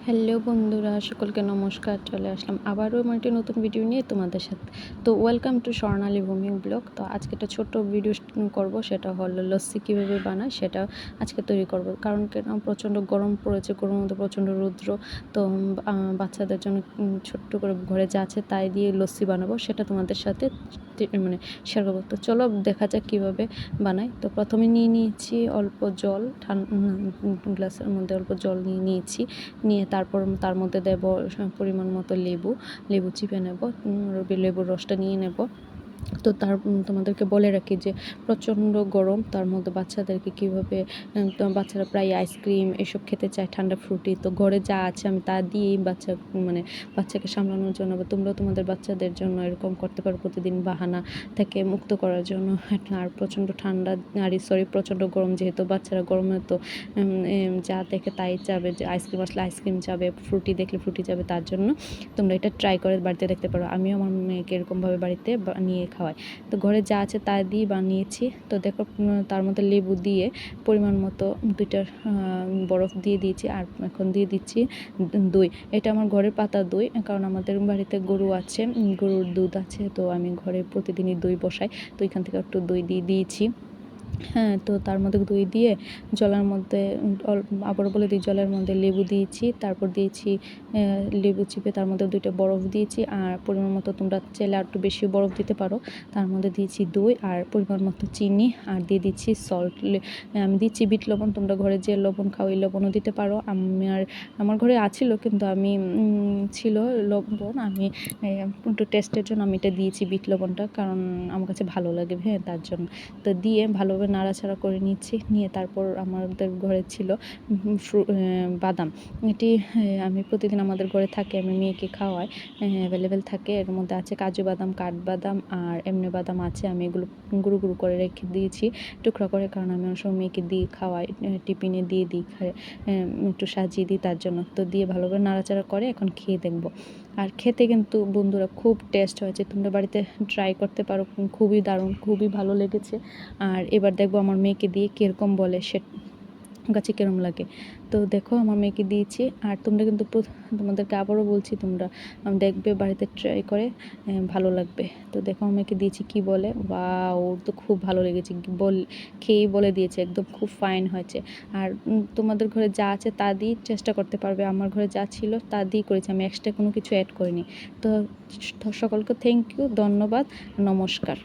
Hello বন্ধুরা, সকলকে নমস্কার। চলে আসলাম আবারও আমার একটি নতুন ভিডিও নিয়ে তোমাদের সাথে। তো ওয়েলকাম টু স্বর্ণালী ভূমি ব্লগ। তো আজকে একটা ছোট্ট ভিডিও করব, সেটা হলো লস্যি কীভাবে বানায় সেটা আজকে তৈরি করব। কারণ কেন, প্রচণ্ড গরম পড়েছে, গরমের মধ্যে প্রচণ্ড রৌদ্র। তো বাচ্চাদের জন্য ছোট্ট করে ঘরে যা আছে তাই দিয়ে লস্যি বানাবো, সেটা তোমাদের সাথে মানে শেয়ার করবো। তো চলো দেখা যাক কীভাবে বানাই। তো প্রথমে নিয়ে নিয়েছি অল্প জল, গ্লাসের মধ্যে অল্প জল নিয়েছি। নিয়ে তারপর তার মধ্যে দেব পরিমাণ মতো লেবু চিপে নেব, লেবুর রসটা নিয়ে নেব। তো তোমাদেরকে বলে রাখি যে প্রচণ্ড গরম, তার মধ্যে বাচ্চাদেরকে কীভাবে, বাচ্চারা প্রায় আইসক্রিম এসব খেতে চায়, ঠান্ডা ফ্রুটি। তো ঘরে যা আছে আমি তা দিয়েই বাচ্চাকে সামলানোর জন্য, বা তোমরাও তোমাদের বাচ্চাদের জন্য এরকম করতে পারো, প্রতিদিন বাহানা থেকে মুক্ত করার জন্য। আর প্রচণ্ড ঠান্ডা, প্রচণ্ড গরম, যেহেতু বাচ্চারা গরমে তো যা দেখে তাই চাবে, যে আইসক্রিম আসলে আইসক্রিম যাবে, ফ্রুটি দেখলে ফ্রুটি যাবে। তার জন্য তোমরা এটা ট্রাই করে বাড়িতে দেখতে পারো। আমিও আমার মেয়েকে এরকমভাবে বাড়িতে বানিয়ে খাওয়াই। তো ঘরে যা আছে তা দিয়ে বানিয়েছি। তো দেখো, তার মধ্যে লেবু দিয়ে পরিমাণ মতো 2টা বরফ দিয়ে দিয়েছি। আর এখন দিয়ে দিচ্ছি দই। এটা আমার ঘরের পাতা দই, কারণ আমাদের বাড়িতে গরু আছে, গরুর দুধ আছে। তো আমি ঘরে প্রতিদিনই দই বসাই, তো এখান থেকে একটু দই দিয়ে দিয়েছি। হ্যাঁ, তো তার মধ্যে দই দিয়ে জলের মধ্যে আবারও বলে দিই, জলের মধ্যে লেবু দিয়েছি, তারপর দিয়েছি লেবু চিপে তার মধ্যে 2টা বরফ দিয়েছি। আর পরিমাণ মতো তোমরা চাইলে আর একটু বেশি বরফ দিতে পারো। তার মধ্যে দিয়েছি দই আর পরিমাণ মতো চিনি, আর দিয়ে দিচ্ছি সল্ট। আমি দিচ্ছি বিট লবণ, তোমরা ঘরে যে লবণ খাও এই লবণও দিতে পারো। আমার ঘরে আছিল, কিন্তু আমি ছিল লবণ, আমি একটু টেস্টের জন্য আমি এটা দিয়েছি বিট লবণটা, কারণ আমার কাছে ভালো লাগে। হ্যাঁ, তার জন্য। তো দিয়ে ভালোভাবে নাড়াচাড়া করে নিচ্ছি। নিয়ে তারপর আমাদের ঘরে ছিল বাদাম। এটি আমি প্রতিদিন আমাদের ঘরে থাকে, আমি মেয়েকে খাওয়াই, অ্যাভেলেবেল থাকে। এর মধ্যে আছে কাজু বাদাম, কাঠবাদাম আর এমনি বাদাম আছে। আমি এগুলো গুঁড়ো গুঁড়ো করে রেখে দিয়েছি টুকরা করে, কারণ আমি অনেক সময় মেয়েকে দিয়ে খাওয়াই, টিফিনে দিয়ে দিই, একটু সাজিয়ে দিই তার জন্য। তো দিয়ে ভালোভাবে নাড়াচাড়া করে এখন খেয়ে দেখবো। আর খেতে কিন্তু বন্ধুরা খুব টেস্ট হয়েছে, তোমরা বাড়িতে ট্রাই করতে পারো, খুবই দারুণ, খুবই ভালো লেগেছে। আর এবার দেখবো আমার মেয়েকে দিয়ে কীরকম বলে, সে কাছে কীরকম লাগে। তো দেখো আমার মেয়েকে দিয়েছি। আর তোমরা কিন্তু তোমাদেরকে আবারও বলছি, তোমরা দেখবে বাড়িতে ট্রাই করে, ভালো লাগবে। তো দেখো আমার মেয়েকে দিয়েছি, কি বলে, বা ওর তো খুব ভালো লেগেছে, খেয়েই বলে দিয়েছে একদম খুব ফাইন হয়েছে। আর তোমাদের ঘরে যা আছে তা দিয়ে চেষ্টা করতে পারবে। আমার ঘরে যা ছিল তা দিয়ে করেছি, আমি এক্সট্রা কোনো কিছু অ্যাড করিনি। তো সকলকে থ্যাংক ইউ, ধন্যবাদ, নমস্কার।